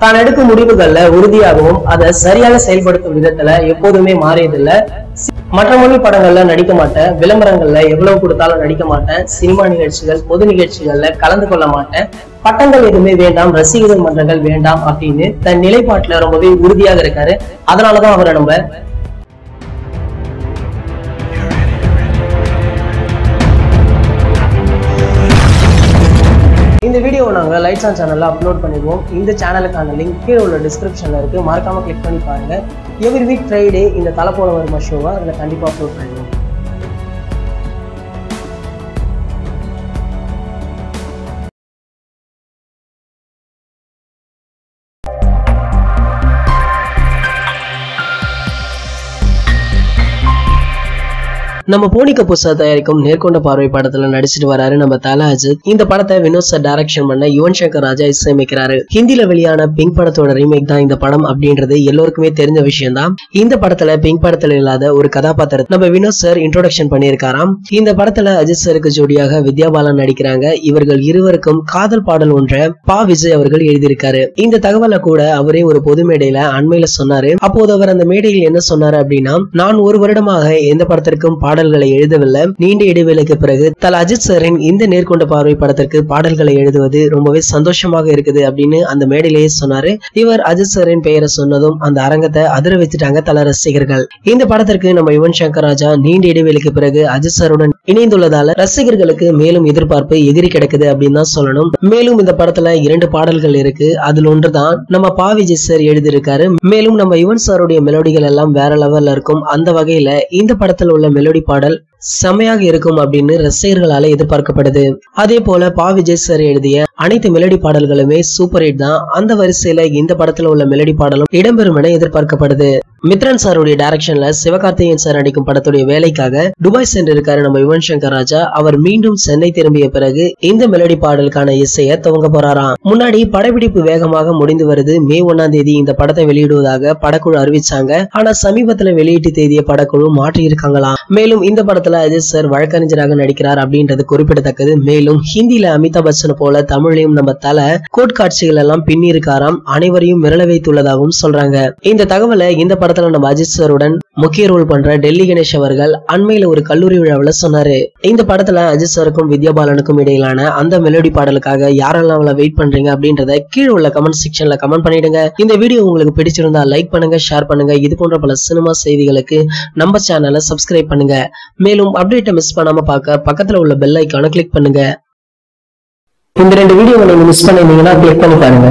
தான் எடுக்கும் முடிவுகள்ல உறுதியாகவும் அதை சரியாக செயல்படுத்தும் விதத்துல எப்போதுமே மாறியதில்லை. மற்ற மொழி படங்கள்ல நடிக்க மாட்டேன், விளம்பரங்கள்ல எவ்வளவு கொடுத்தாலும் நடிக்க மாட்டேன், சினிமா நிகழ்ச்சிகள் பொது நிகழ்ச்சிகள்ல கலந்து கொள்ள மாட்டேன், பட்டங்கள் எதுவுமே வேண்டாம், ரசிகர்கள் மன்றங்கள் வேண்டாம் அப்படின்னு தன் நிலைப்பாட்டுல ரொம்பவே உறுதியாக இருக்காரு. அதனாலதான் அவரை நம்ம இந்த வீடியோவை நாங்கள் லைட்ஸ் ஆன் சேனல்ல அப்லோட் பண்ணிடுவோம். இந்த சேனலுக்கான லிங்க் கீழே உள்ள டிஸ்கிரிப்ஷன்ல இருக்கு, மறக்காம கிளிக் பண்ணி பாருங்க. எவ்ரி வீக் ஃப்ரைடே இந்த தலை போல வருமா ஷோவை அதில் கண்டிப்பாக அப்லோட் பண்ணிடுவோம். நம்ம போனி கபூர் சார் தயாரிக்கும் நேர்கொண்ட பார்வை படத்துல நடிச்சிட்டு வராரு நம்ம தல அஜித். இந்த படத்தை வினோத் சார் டைரக்ஷன் பண்ண யுவன் சங்கர் ராஜா இசையமைக்கிறாரு. ஹிந்தில வெளியான பிங்க் படத்தோட ரீமேக் தான் இந்த படம் அப்படின்றது எல்லோருக்குமே தெரிஞ்ச விஷயம் தான். இந்த படத்துல பிங்க் படத்துல இல்லாத ஒரு கதாபாத்திரத்தை நம்ம வினோத் சார் இன்ட்ரோடக்ஷன் பண்ணியிருக்காராம். இந்த படத்துல அஜித் சாருக்கு ஜோடியாக வித்யா பாலன் நடிக்கிறாங்க. இவர்கள் இருவருக்கும் காதல் பாடல் ஒன்றை பா விஜய் அவர்கள் எழுதியிருக்காரு. இந்த தகவலை கூட அவரே ஒரு பொது மேடையில அண்மையில சொன்னாரு. அப்போது அவர் அந்த மேடையில் என்ன சொன்னாரு அப்படின்னா, நான் ஒரு வருடமாக எந்த படத்திற்கும் பாடல்களை எழுதவில்லை. நீண்ட இடைவேளைக்கு பிறகு தல அஜித் சாரின் இந்த நேர்கொண்ட பார்வை படத்திற்கு பாடல்களை எழுதுவது ரொம்பவே சந்தோஷமாக இருக்குது அப்படின்னு அந்த மேடையிலேயே சொன்னாரு. இவர் அஜித் சாரின் பெயரை சொன்னதும் அந்த அரங்கத்தை அதிர வச்சுட்டாங்க தல ரசிகர்கள். இந்த படத்திற்கு நம்ம யுவன் சங்கர் ராஜா நீண்ட இடைவேளைக்கு பிறகு அஜித் சாருடன் இணைந்துள்ளதால ரசிகர்களுக்கு மேலும் எதிர்பார்ப்பு எகிரி கிடக்குது அப்படின்னு தான் சொல்லணும். மேலும் இந்த படத்துல 2 பாடல்கள் இருக்கு. அதுல ஒன்றுதான் நம்ம பா விஜய் சார் எழுதியிருக்காரு. மேலும் நம்ம யுவன் சாருடைய மெலோடிகள் எல்லாம் வேற லெவல்ல இருக்கும். அந்த வகையில இந்த படத்துல உள்ள மெலோடி பாடல் செமையாக இருக்கும் அப்படின்னு ரசிகர்களால எதிர்பார்க்கப்படுது. அதே போல பா விஜய் சார் எழுதிய அனைத்து மெலடி பாடல்களுமே சூப்பர் ஹிட் தான். அந்த வரிசையில இந்த படத்துல உள்ள மெலடி பாடலும் இடம்பெறும் என எதிர்பார்க்கப்படுது. மித்ரன் சாருடைய டைரக்ஷன்ல சிவகார்த்திகேயன் சார் நடிக்கும் படத்துடைய வேலைக்காக துபாய் சென்றிருக்காரு நம்ம யுவன் சங்கர் ராஜா. அவர் மீண்டும் சென்னை திரும்பிய பிறகு இந்த மெலடி பாடலுக்கான இசையை துவங்க போறாராம். முன்னாடி படப்பிடிப்பு வேகமாக முடிந்து வருது. மே 1ஆம் தேதி இந்த படத்தை வெளியிடுவதாக படக்குழு அறிவிச்சாங்க. ஆனா சமீபத்துல வெளியீட்டு தேதியை படக்குழு மாற்றி இருக்காங்களாம். மேலும் இந்த படத்துல அஜித் சார் வழக்கறிஞராக நடிக்கிறார் அப்படின்றது குறிப்பிடத்தக்கது. மேலும் ஹிந்தியில அமிதாப் பச்சன் போல தமிழையும் நம்ம தல கோட் காட்சிகள் எல்லாம் பின்னி இருக்காராம். அனைவரையும் மிரள வைத்துள்ளதாகவும் சொல்றாங்க. இந்த தகவலை இந்த படத்துல நம்ம அஜித் சாருடன் முக்கிய ரோல் பண்ற டெல்லி கணேஷ் அவர்கள் அண்மையில ஒரு கல்லூரி விழாவில் சொன்னாரு. இந்த படத்துல அஜித் சாருக்கும் வித்யா பாலனுக்கும் இடையிலான அந்த மெலோடி பாடலுக்காக யாரெல்லாம் வெயிட் பண்றீங்க அப்படின்றத கீழே உள்ள கமெண்ட் செக்ஷன்ல கமெண்ட் பண்ணிடுங்க. இந்த வீடியோ உங்களுக்கு பிடிச்சிருந்தா லைக் பண்ணுங்க, ஷேர் பண்ணுங்க. இது போன்ற பல சினிமா செய்திகளுக்கு நம்ம சேனலை சப்ஸ்கிரைப் பண்ணுங்க. மேலும் அப்டேட்டை மிஸ் பண்ணாம பார்க்க பக்கத்துல உள்ள பெல் ஐகானை கிளிக் பண்ணுங்க. இந்த 2 வீடியோவை நீங்க மிஸ் பண்ணிருந்தீங்கன்னா கிளிக் பண்ணி பாருங்க.